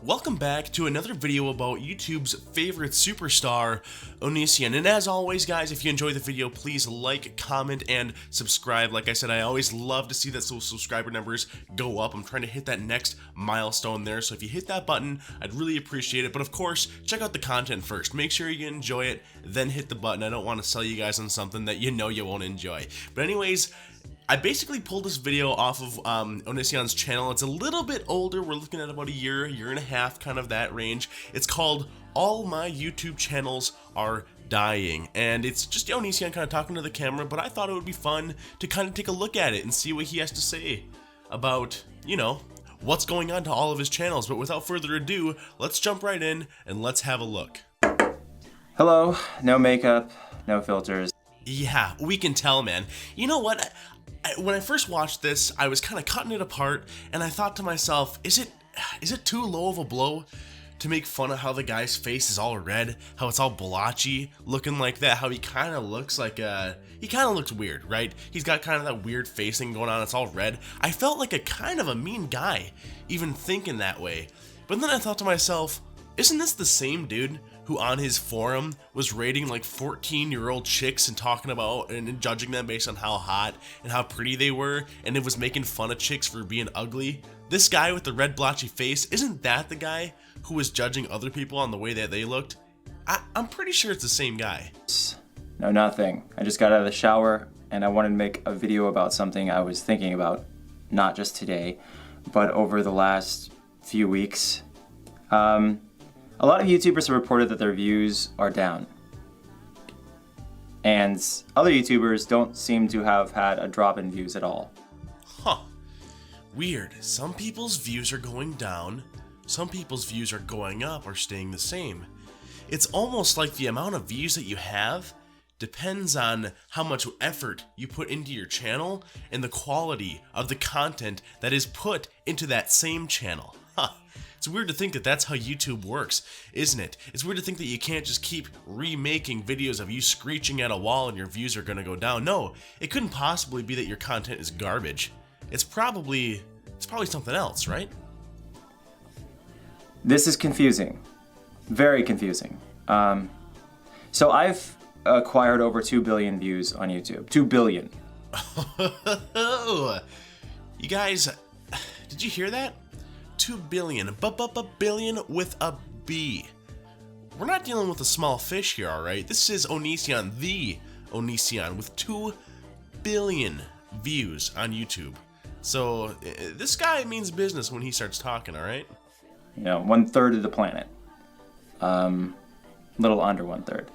Welcome back to another video about YouTube's favorite superstar, Onision. And as always, guys, if you enjoy the video, please like, comment, and subscribe. Like I said, I always love to see that subscriber numbers go up. I'm trying to hit that next milestone there, so if you hit that button, I'd really appreciate it. But of course, check out the content first. Make sure you enjoy it, then hit the button. I don't want to sell you guys on something that you know you won't enjoy. But anyways, I basically pulled this video off of Onision's channel. It's a little bit older. We're looking at about a year and a half, kind of that range. It's called All My YouTube Channels Are Dying. And it's just Onision kind of talking to the camera, but I thought it would be fun to kind of take a look at it and see what he has to say about, you know, what's going on to all of his channels. But without further ado, let's jump right in and let's have a look. Hello, no makeup, no filters. Yeah, we can tell, man. You know what? When I first watched this, I was kind of cutting it apart, and I thought to myself, is it too low of a blow to make fun of how the guy's face is all red, how it's all blotchy, looking like that, how he kind of looks like he kind of looks weird, right? He's got kind of that weird face thing going on, it's all red. I felt like a kind of a mean guy, even thinking that way. But then I thought to myself, isn't this the same dude who on his forum was rating like 14-year-old chicks and talking about and judging them based on how hot and how pretty they were, and it was making fun of chicks for being ugly? This guy with the red blotchy face, isn't that the guy who was judging other people on the way that they looked? I'm pretty sure it's the same guy. No, nothing. I just got out of the shower and I wanted to make a video about something I was thinking about, not just today, but over the last few weeks. A lot of YouTubers have reported that their views are down. And other YouTubers don't seem to have had a drop in views at all. Huh. Weird. Some people's views are going down, some people's views are going up or staying the same. It's almost like the amount of views that you have depends on how much effort you put into your channel and the quality of the content that is put into that same channel. Huh. It's weird to think that that's how YouTube works, isn't it? It's weird to think that you can't just keep remaking videos of you screeching at a wall and your views are gonna go down. No, it couldn't possibly be that your content is garbage. It's probably something else, right? This is confusing. Very confusing. So I've acquired over 2 billion views on YouTube. 2 billion. You guys, did you hear that? 2 billion, billion with a B. We're not dealing with a small fish here, alright? This is Onision, the Onision, with 2 billion views on YouTube. So, this guy means business when he starts talking, alright? You know, 1/3 of the planet. Little under 1/3.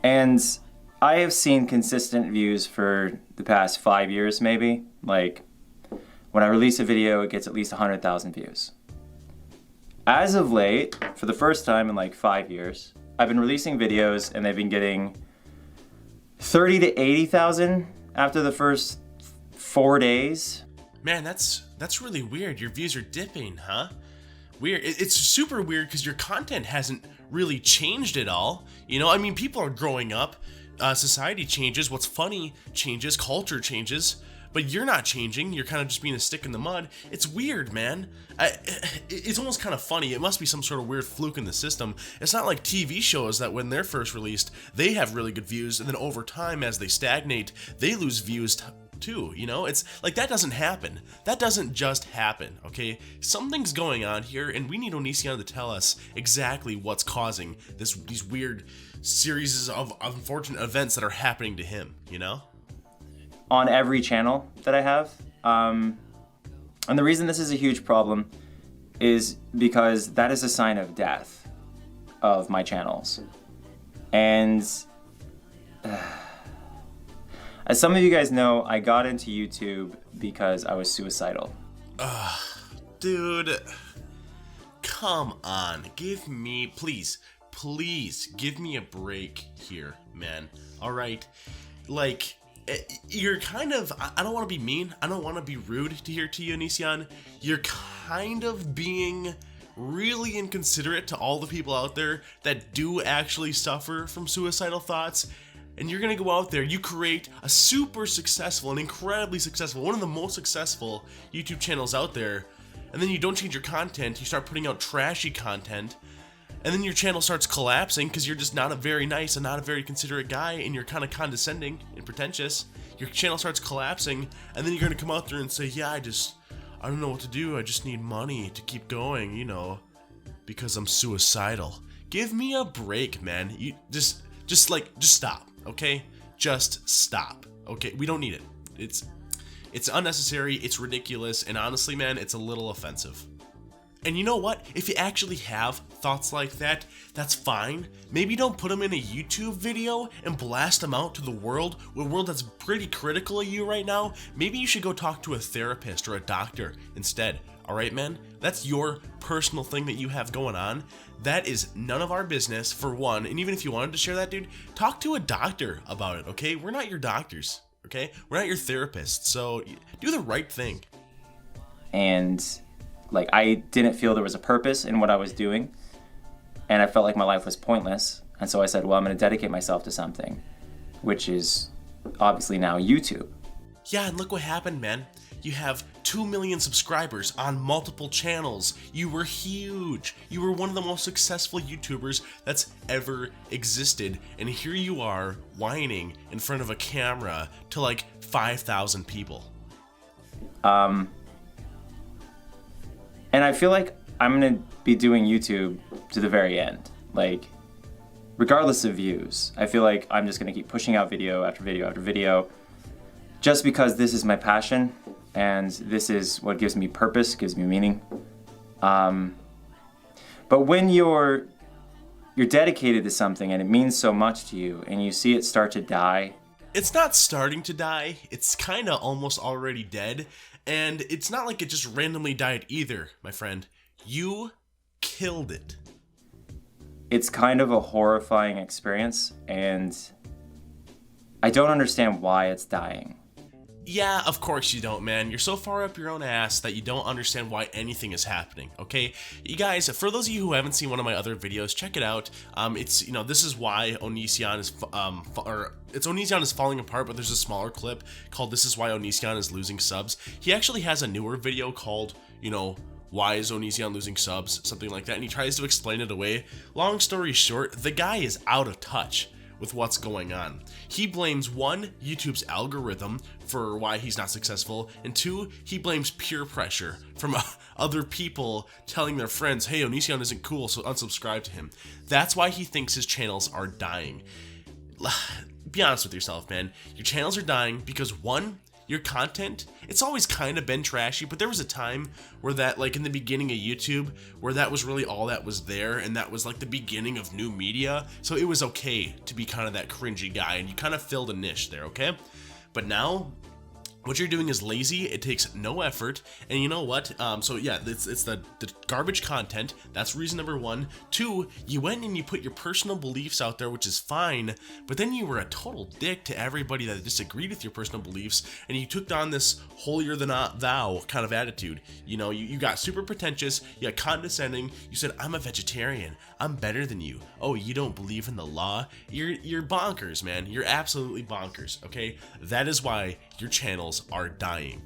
And I have seen consistent views for the past 5 years, maybe. Like, when I release a video, it gets at least 100,000 views. As of late, for the first time in like 5 years, I've been releasing videos and they've been getting 30 to 80,000 after the first 4 days. Man, that's really weird. Your views are dipping, huh? Weird. It's super weird because your content hasn't really changed at all. You know, I mean, people are growing up, society changes, what's funny changes, culture changes. But you're not changing, you're kind of just being a stick in the mud. It's weird, man. It's almost kind of funny. It must be some sort of weird fluke in the system. It's not like TV shows that when they're first released, they have really good views, and then over time, as they stagnate, they lose views too, you know? It's like, that doesn't happen. That doesn't just happen, okay? Something's going on here, and we need Onision to tell us exactly what's causing these weird series of unfortunate events that are happening to him, you know? On every channel that I have. And the reason this is a huge problem is because that is a sign of death of my channels. And as some of you guys know, I got into YouTube because I was suicidal. Dude, come on, please give me a break here, man. All right, like, you're kind of, I don't want to be mean, I don't want to be rude to you, Onision. You're kind of being really inconsiderate to all the people out there that do actually suffer from suicidal thoughts. And you're gonna go out there, you create a super successful, an incredibly successful, one of the most successful YouTube channels out there, and then you don't change your content, you start putting out trashy content, and then your channel starts collapsing because you're just not a very nice and not a very considerate guy, and you're kind of condescending and pretentious. Your channel starts collapsing, and then you're going to come out there and say, yeah, I don't know what to do, I just need money to keep going, you know, because I'm suicidal. Give me a break, man. You just stop, okay? Just stop, okay? We don't need it. It's unnecessary, it's ridiculous, and honestly, man, it's a little offensive. And you know what? If you actually have thoughts like that, that's fine. Maybe don't put them in a YouTube video and blast them out to the world that's pretty critical of you right now. Maybe you should go talk to a therapist or a doctor instead. Alright, man? That's your personal thing that you have going on. That is none of our business, for one. And even if you wanted to share that, dude, talk to a doctor about it, okay? We're not your doctors, okay? We're not your therapists, so do the right thing. And like, I didn't feel there was a purpose in what I was doing, and I felt like my life was pointless. And so I said, well, I'm going to dedicate myself to something, which is obviously now YouTube. Yeah, and look what happened, man. You have 2 million subscribers on multiple channels. You were huge. You were one of the most successful YouTubers that's ever existed. And here you are whining in front of a camera to like 5,000 people. And I feel like I'm going to be doing YouTube to the very end. Like, regardless of views, I feel like I'm just going to keep pushing out video after video after video, just because this is my passion, and this is what gives me purpose, gives me meaning. But when you're dedicated to something and it means so much to you, and you see it start to die. It's not starting to die, it's kind of almost already dead. And it's not like it just randomly died either, my friend. You killed it. It's kind of a horrifying experience, and I don't understand why it's dying. Yeah, of course you don't, man. You're so far up your own ass that you don't understand why anything is happening, okay? You guys, for those of you who haven't seen one of my other videos, check it out. It's, you know, this is why Onision is, Onision is falling apart, but there's a smaller clip called This Is Why Onision is Losing Subs. He actually has a newer video called, you know, Why is Onision Losing Subs? Something like that, and he tries to explain it away. Long story short, the guy is out of touch with what's going on. He blames, one, YouTube's algorithm for why he's not successful, and two, he blames peer pressure from other people telling their friends, hey, Onision isn't cool, so unsubscribe to him. That's why he thinks his channels are dying. Be honest with yourself, man. Your channels are dying because, one, your content, it's always kind of been trashy, but there was a time where that, like in the beginning of YouTube, where that was really all that was there, and that was like the beginning of new media, so it was okay to be kind of that cringy guy, and you kind of filled a niche there, okay? But now, what you're doing is lazy, it takes no effort, and you know what? So yeah, it's the garbage content. That's reason number one. Two, you went and you put your personal beliefs out there, which is fine, but then you were a total dick to everybody that disagreed with your personal beliefs, and you took on this holier than thou kind of attitude. You know, you got super pretentious, you got condescending, you said, I'm a vegetarian, I'm better than you. Oh, you don't believe in the law? You're bonkers, man. You're absolutely bonkers, okay? That is why your channels are dying.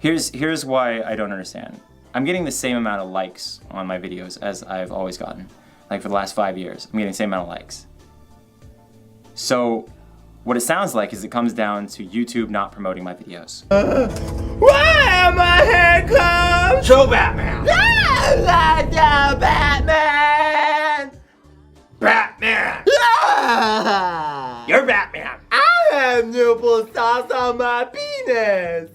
Here's why I don't understand. I'm getting the same amount of likes on my videos as I've always gotten. Like for the last 5 years, I'm getting the same amount of likes. So what it sounds like is it comes down to YouTube not promoting my videos. Why am I handcuffed? Show Batman! Batman! Batman! You're Batman! I have nipple sauce on my penis!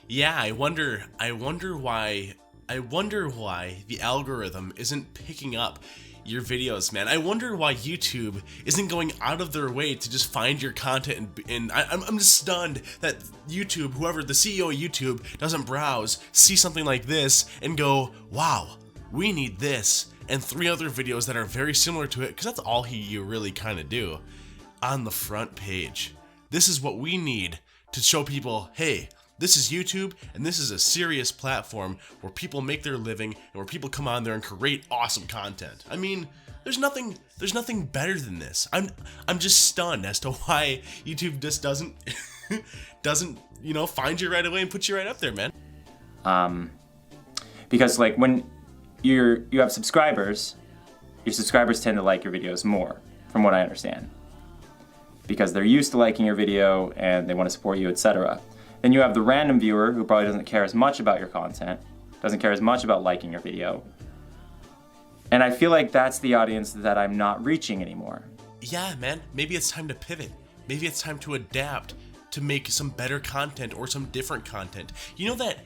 Yeah, I wonder why the algorithm isn't picking up your videos, man. I wonder why YouTube isn't going out of their way to just find your content, and I'm just stunned that YouTube, whoever the CEO of YouTube, doesn't browse, see something like this, and go, wow, we need this, and 3 other videos that are very similar to it, because that's all you really kind of do, on the front page. This is what we need to show people, hey, this is YouTube, and this is a serious platform where people make their living and where people come on there and create awesome content. I mean, there's nothing better than this. I'm just stunned as to why YouTube just doesn't you know, find you right away and put you right up there, man. Because like when you have subscribers, your subscribers tend to like your videos more, from what I understand, because they're used to liking your video and they want to support you, etc. Then you have the random viewer who probably doesn't care as much about your content, doesn't care as much about liking your video. And I feel like that's the audience that I'm not reaching anymore. Yeah, man, maybe it's time to pivot. Maybe it's time to adapt to make some better content or some different content. You know that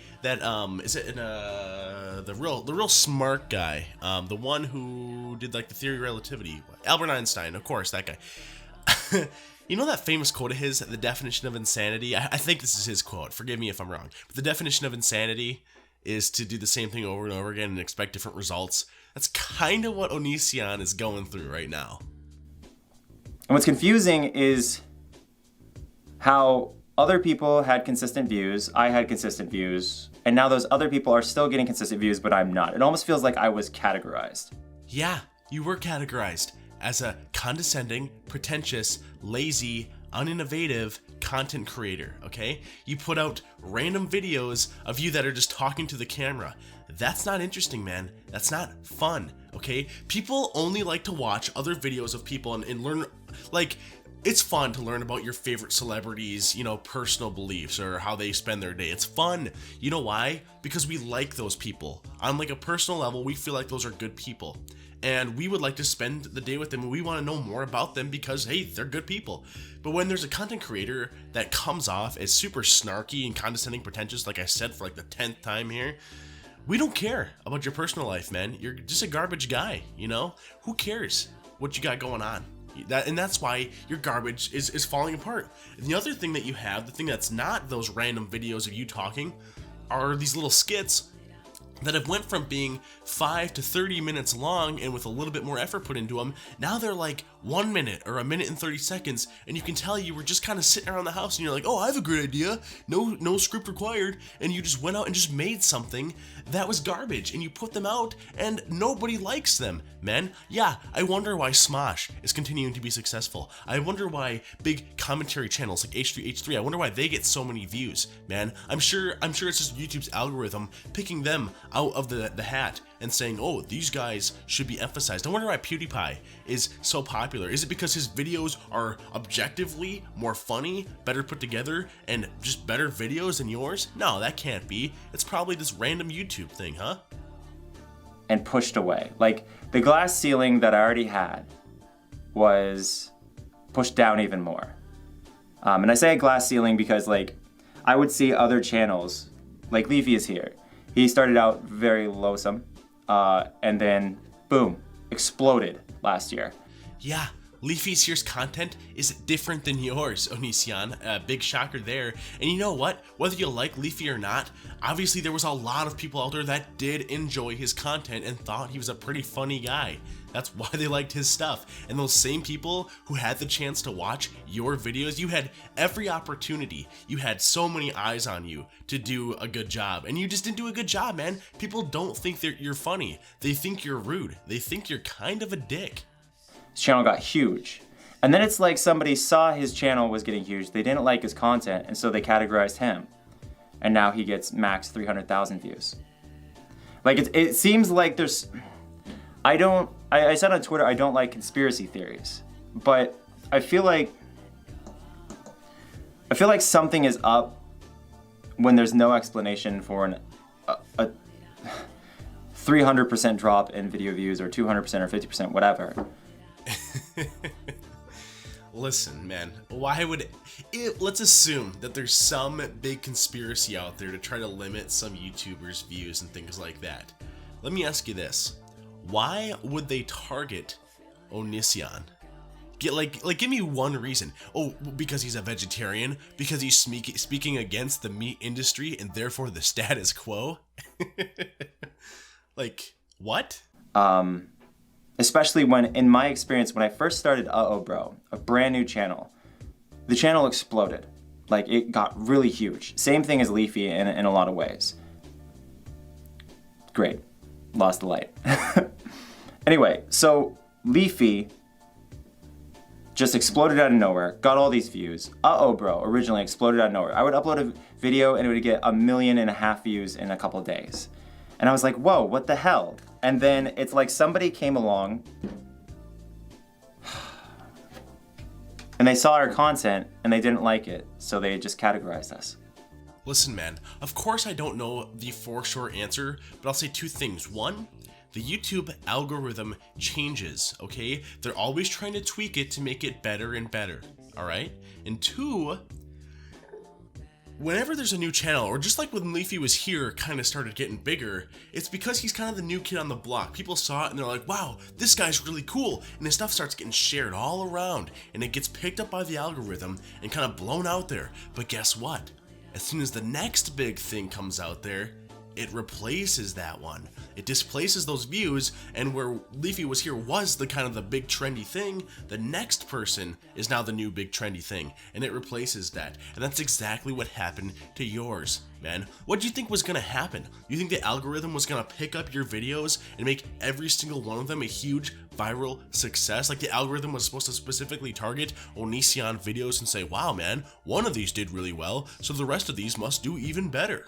is it in the real smart guy, the one who did like the theory of relativity, Albert Einstein, of course, that guy. You know that famous quote of his, the definition of insanity? I think this is his quote. Forgive me if I'm wrong. But the definition of insanity is to do the same thing over and over again and expect different results. That's kind of what Onision is going through right now. And what's confusing is how other people had consistent views, I had consistent views, and now those other people are still getting consistent views, but I'm not. It almost feels like I was categorized. Yeah, you were categorized as a condescending, pretentious, lazy, uninnovative content creator, okay? You put out random videos of you that are just talking to the camera. That's not interesting, man. That's not fun, okay? People only like to watch other videos of people and learn, like, it's fun to learn about your favorite celebrities, you know, personal beliefs or how they spend their day. It's fun. You know why? Because we like those people. On like a personal level, we feel like those are good people. And we would like to spend the day with them and we want to know more about them because, hey, they're good people. But when there's a content creator that comes off as super snarky and condescending, pretentious, like I said for like the 10th time here, we don't care about your personal life, man. You're just a garbage guy, you know? Who cares what you got going on? And that's why your garbage is falling apart. And the other thing that you have, the thing that's not those random videos of you talking, are these little skits that have went from being 5 to 30 minutes long and with a little bit more effort put into them, now they're like 1 minute or 1 minute and 30 seconds, and you can tell you were just kind of sitting around the house and you're like, oh, I have a great idea, no script required, and you just went out and just made something that was garbage, and you put them out, and nobody likes them, man. Yeah, I wonder why Smosh is continuing to be successful. I wonder why big commentary channels like H3H3, I wonder why they get so many views, man. I'm sure it's just YouTube's algorithm picking them out of the hat and saying, oh, these guys should be emphasized. I wonder why PewDiePie is so popular. Is it because his videos are objectively more funny, better put together, and just better videos than yours? No, that can't be. It's probably this random YouTube thing, huh? And pushed away. Like, the glass ceiling that I already had was pushed down even more. And I say a glass ceiling because, like, I would see other channels, like Leafy is here. He started out very loathsome, and then, boom, exploded last year. Yeah, Leafy Sears' content is different than yours, Onision. Big shocker there. And you know what? Whether you like Leafy or not, obviously there was a lot of people out there that did enjoy his content and thought he was a pretty funny guy. That's why they liked his stuff. And those same people who had the chance to watch your videos, you had every opportunity. You had so many eyes on you to do a good job. And you just didn't do a good job, man. People don't think you're funny. They think you're rude. They think you're kind of a dick. His channel got huge. And then it's like somebody saw his channel was getting huge. They didn't like his content, and so they categorized him. And now he gets max 300,000 views. Like, it seems like there's... I said on Twitter I don't like conspiracy theories, but I feel like something is up when there's no explanation for a 300% drop in video views or 200% or 50%, whatever. Listen, man, why would let's assume that there's some big conspiracy out there to try to limit some YouTubers' views and things like that. Let me ask you this. Why would they target Onision? Give me one reason. Oh, because he's a vegetarian? Because he's speaking against the meat industry and therefore the status quo? Like, what? Especially when, in my experience, when I first started Bro, a brand new channel, the channel exploded. Like, it got really huge. Same thing as Leafy in a lot of ways. Great. Lost the light. Anyway, so Leafy just exploded out of nowhere, got all these views. Uh-oh, bro, originally exploded out of nowhere. I would upload a video and it would get 1.5 million views in a couple of days. And I was like, whoa, what the hell? And then it's like somebody came along and they saw our content and they didn't like it, so they just categorized us. Listen, man, of course I don't know the for sure answer, but I'll say two things. One, the YouTube algorithm changes, okay? They're always trying to tweak it to make it better and better, all right? And two, whenever there's a new channel, or just like when Leafy was here kind of started getting bigger, it's because he's kind of the new kid on the block. People saw it and they're like, wow, this guy's really cool. And his stuff starts getting shared all around and it gets picked up by the algorithm and kind of blown out there. But guess what? As soon as the next big thing comes out there, it replaces that one. It displaces those views, and where Leafy was here was the kind of the big trendy thing, the next person is now the new big trendy thing, and it replaces that. And that's exactly what happened to yours, man. What do you think was gonna happen? You think the algorithm was gonna pick up your videos and make every single one of them a huge viral success? Like the algorithm was supposed to specifically target Onision videos and say, wow, man, one of these did really well, so the rest of these must do even better.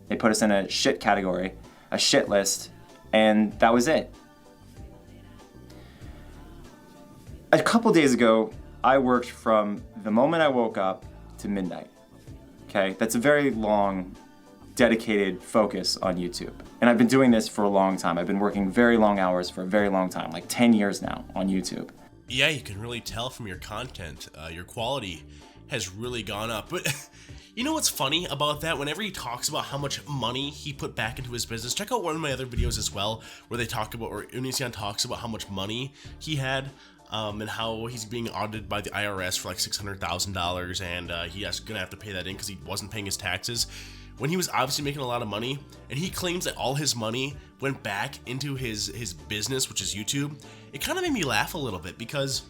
They put us in a shit category, a shit list, and that was it. A couple days ago, I worked from the moment I woke up to midnight. Okay, that's a very long, dedicated focus on YouTube. And I've been doing this for a long time. I've been working very long hours for a very long time, like 10 years now on YouTube. Yeah, you can really tell from your content, your quality has really gone up. But you know what's funny about that? Whenever he talks about how much money he put back into his business, check out one of my other videos as well, where they talk about, or Onision talks about how much money he had, and how he's being audited by the IRS for like $600,000, and he's gonna have to pay that in because he wasn't paying his taxes. When he was obviously making a lot of money, and he claims that all his money went back into his business, which is YouTube, it kind of made me laugh a little bit because,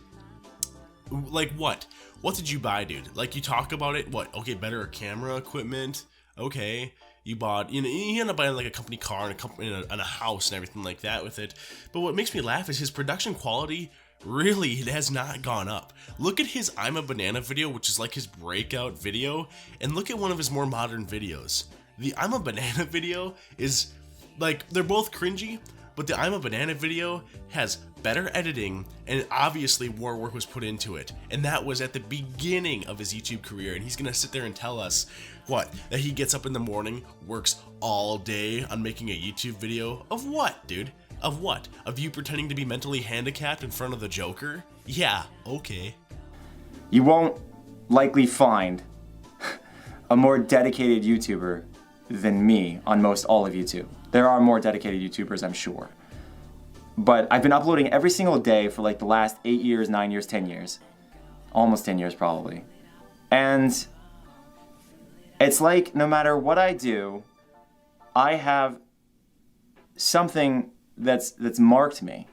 like, what did you buy, dude? Like, you talk about it, what? Okay, better camera equipment. Okay, you bought, you know, you end up buying like a company car and and a house and everything like that with it. But what makes me laugh is his production quality. Really, it has not gone up. Look at his I'm a Banana video, which is like his breakout video, and look at one of his more modern videos. The I'm a Banana video is like, they're both cringy, but the I'm a Banana video has better editing, and obviously more work was put into it. And that was at the beginning of his YouTube career, and he's gonna sit there and tell us, what, that he gets up in the morning, works all day on making a YouTube video of what, dude? Of what? Of you pretending to be mentally handicapped in front of the Joker? Yeah, okay. You won't likely find a more dedicated YouTuber than me on most all of YouTube. There are more dedicated YouTubers, I'm sure. But I've been uploading every single day for like the last 8 years, 9 years, 10 years. Almost 10 years probably. And it's like no matter what I do, I have something that's marked me.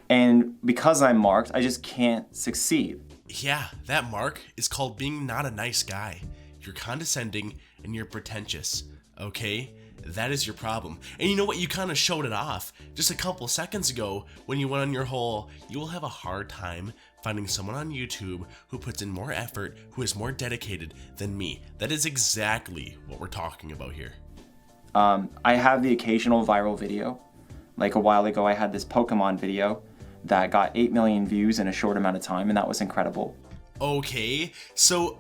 And because I'm marked, I just can't succeed. Yeah, that mark is called being not a nice guy. You're condescending and you're pretentious, okay? That is your problem. And you know what? You kind of showed it off just a couple seconds ago when you went on your whole, you will have a hard time finding someone on YouTube who puts in more effort, who is more dedicated than me. That is exactly what we're talking about here. I have the occasional viral video. Like a while ago, I had this Pokemon video that got 8 million views in a short amount of time, and that was incredible. Okay, so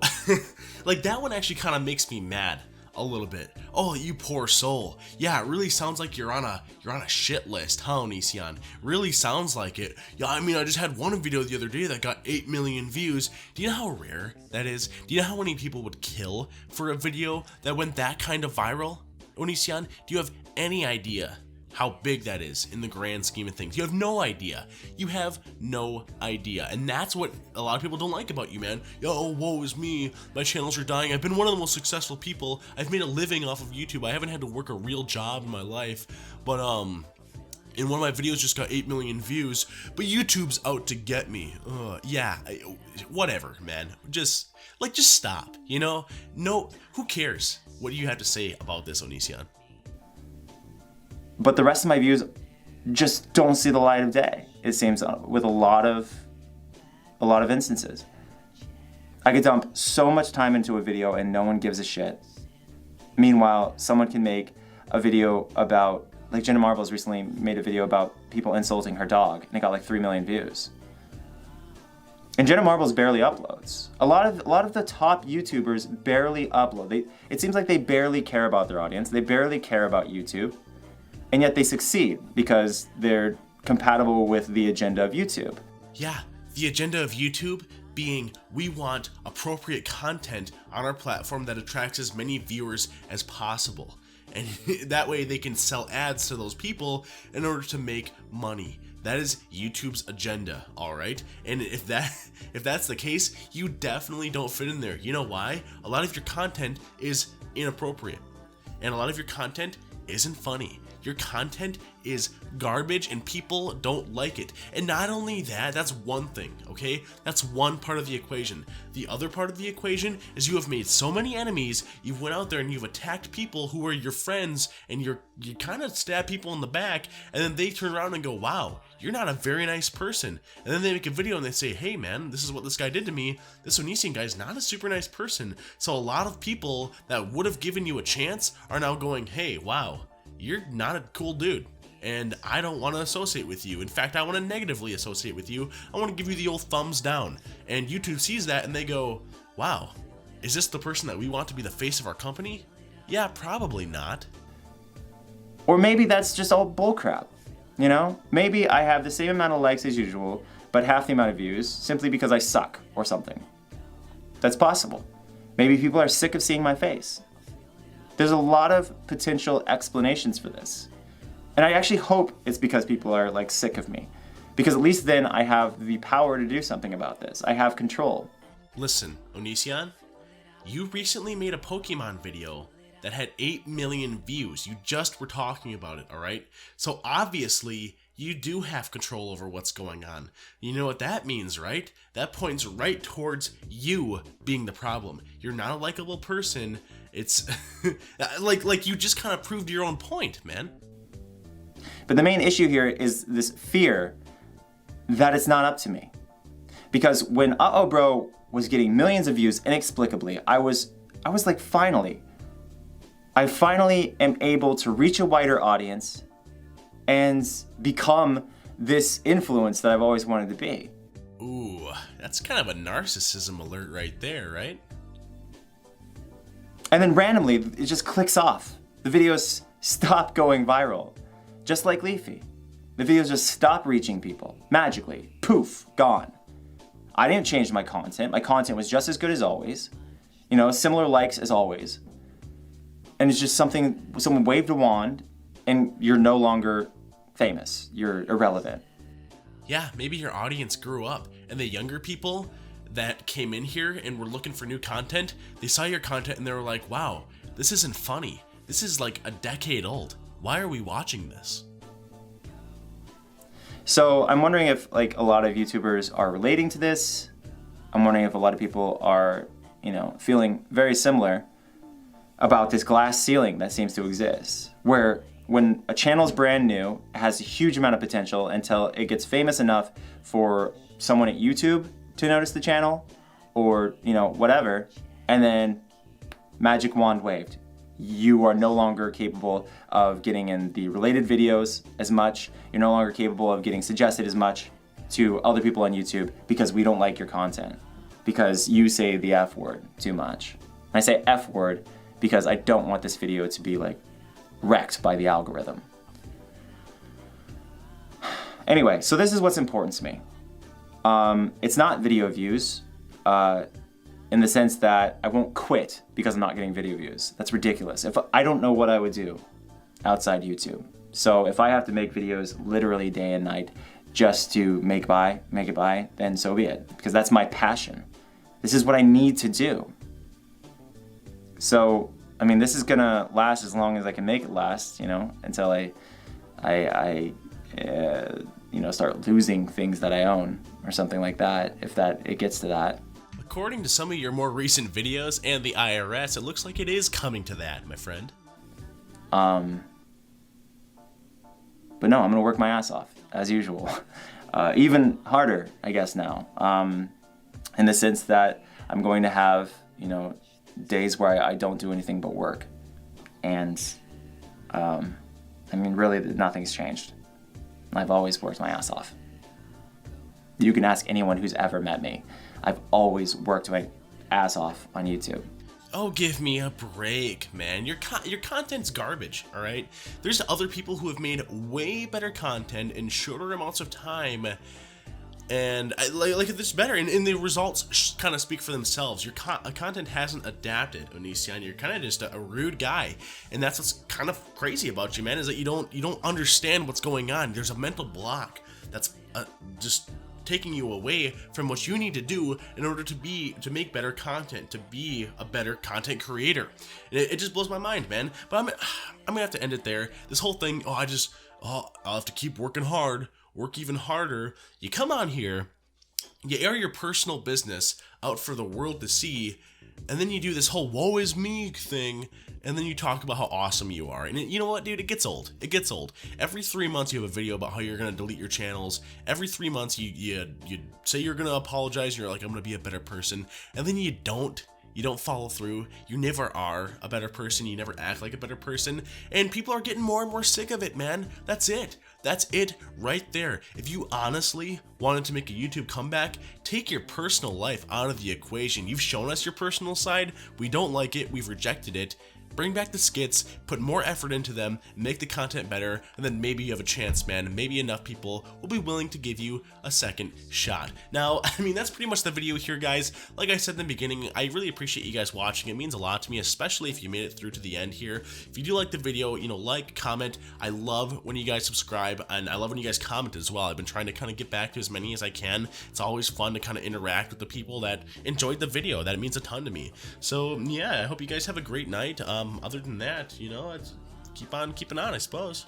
like that one actually kind of makes me mad a little bit. Oh, you poor soul. Yeah, it really sounds like you're on a shit list, huh, Onision? Really sounds like it. Yeah, I mean, I just had one video the other day that got 8 million views. Do you know how rare that is? Do you know how many people would kill for a video that went that kind of viral? Onision, do you have any idea how big that is in the grand scheme of things? You have no idea. You have no idea. And that's what a lot of people don't like about you, man. Yo, woe is me. My channels are dying. I've been one of the most successful people. I've made a living off of YouTube. I haven't had to work a real job in my life. But, and one of my videos just got 8 million views, but YouTube's out to get me. Yeah, whatever, man. Just stop, you know? No, who cares? What do you have to say about this, Onision? But the rest of my views just don't see the light of day. It seems with a lot of a lot of instances. I could dump so much time into a video and no one gives a shit. Meanwhile, someone can make a video about, like Jenna Marbles recently made a video about people insulting her dog, and it got like 3 million views. And Jenna Marbles barely uploads. A lot of the top YouTubers barely upload. It seems like they barely care about their audience. They barely care about YouTube, and yet they succeed because they're compatible with the agenda of YouTube. Yeah, the agenda of YouTube being we want appropriate content on our platform that attracts as many viewers as possible. And that way they can sell ads to those people in order to make money. That is YouTube's agenda, all right? And if that's the case, you definitely don't fit in there. You know why? A lot of your content is inappropriate. And a lot of your content isn't funny. Your content is garbage and people don't like it. And not only that, that's one thing, okay? That's one part of the equation. The other part of the equation is you have made so many enemies, you've went out there and you've attacked people who are your friends, and you kind of stab people in the back, and then they turn around and go, wow, you're not a very nice person. And then they make a video and they say, hey man, this is what this guy did to me. This Onision guy's not a super nice person. So a lot of people that would have given you a chance are now going, hey, wow, you're not a cool dude, and I don't want to associate with you. In fact, I want to negatively associate with you. I want to give you the old thumbs down. And YouTube sees that and they go, wow, is this the person that we want to be the face of our company? Yeah, probably not. Or maybe that's just all bullcrap, you know? Maybe I have the same amount of likes as usual, but half the amount of views simply because I suck or something. That's possible. Maybe people are sick of seeing my face. There's a lot of potential explanations for this. And I actually hope it's because people are like sick of me. Because at least then I have the power to do something about this. I have control. Listen, Onision, you recently made a Pokemon video that had 8 million views. You just were talking about it, alright? So obviously, you do have control over what's going on. You know what that means, right? That points right towards you being the problem. You're not a likable person. It's like you just kind of proved your own point, man. But the main issue here is this fear that it's not up to me. Because when Uh-Oh Bro was getting millions of views inexplicably, I was like, I finally am able to reach a wider audience and become this influence that I've always wanted to be. Ooh, that's kind of a narcissism alert right there, right? And then randomly, it just clicks off. The videos stop going viral. Just like Leafy. The videos just stop reaching people. Magically. Poof. Gone. I didn't change my content. My content was just as good as always. You know, similar likes as always. And it's just something, someone waved a wand and you're no longer famous. You're irrelevant. Yeah, maybe your audience grew up, and the younger people that came in here and were looking for new content, they saw your content and they were like, wow, this isn't funny. This is like a decade old. Why are we watching this? So I'm wondering if like a lot of YouTubers are relating to this. I'm wondering if a lot of people are, you know, feeling very similar about this glass ceiling that seems to exist, where when a channel's brand new, it has a huge amount of potential until it gets famous enough for someone at YouTube to notice the channel, or, you know, whatever, and then magic wand waved. You are no longer capable of getting in the related videos as much. You're no longer capable of getting suggested as much to other people on YouTube because we don't like your content, because you say the F word too much. And I say F word because I don't want this video to be like wrecked by the algorithm. Anyway, so this is what's important to me. It's not video views, in the sense that I won't quit because I'm not getting video views. That's ridiculous. If I don't know what I would do outside YouTube. So if I have to make videos literally day and night just to make it by, then so be it, because that's my passion. This is what I need to do. So, I mean, this is gonna last as long as I can make it last, you know, until I start losing things that I own or something like that, if it gets to that. According to some of your more recent videos and the IRS, it looks like it is coming to that, my friend. But no, I'm gonna work my ass off, as usual. even harder, I guess now, in the sense that I'm going to have, you know, days where I don't do anything but work. And, I mean, really, nothing's changed. I've always worked my ass off. You can ask anyone who's ever met me. I've always worked my ass off on YouTube. Oh, give me a break, man. Your content's garbage, all right? There's other people who have made way better content in shorter amounts of time, and like this better, and the results kind of speak for themselves. Your content hasn't adapted, Onision. You're kind of just a rude guy, and that's what's kind of crazy about you, man, is that you don't understand what's going on. There's a mental block that's just taking you away from what you need to do in order to make better content, to be a better content creator. And it just blows my mind, man. But I'm gonna have to end it there. This whole thing, I'll have to keep working hard, work even harder. You come on here, you air your personal business out for the world to see, and then you do this whole woe is me thing, and then you talk about how awesome you are. And you know what, dude? It gets old. It gets old. Every 3 months you have a video about how you're going to delete your channels. Every 3 months you say you're going to apologize, and you're like, I'm going to be a better person. And then you don't. You don't follow through. You never are a better person. You never act like a better person. And people are getting more and more sick of it, man. That's it. That's it right there. If you honestly wanted to make a YouTube comeback, take your personal life out of the equation. You've shown us your personal side. We don't like it. We've rejected it. Bring back the skits, put more effort into them, make the content better, and then maybe you have a chance, man. Maybe enough people will be willing to give you a second shot. Now, I mean, that's pretty much the video here, guys. Like I said in the beginning, I really appreciate you guys watching. It means a lot to me, especially if you made it through to the end here. If you do like the video, you know, like, comment. I love when you guys subscribe, and I love when you guys comment as well. I've been trying to kind of get back to as many as I can. It's always fun to kind of interact with the people that enjoyed the video. That means a ton to me. So, yeah, I hope you guys have a great night. Other than that, you know, keep on keeping on, I suppose.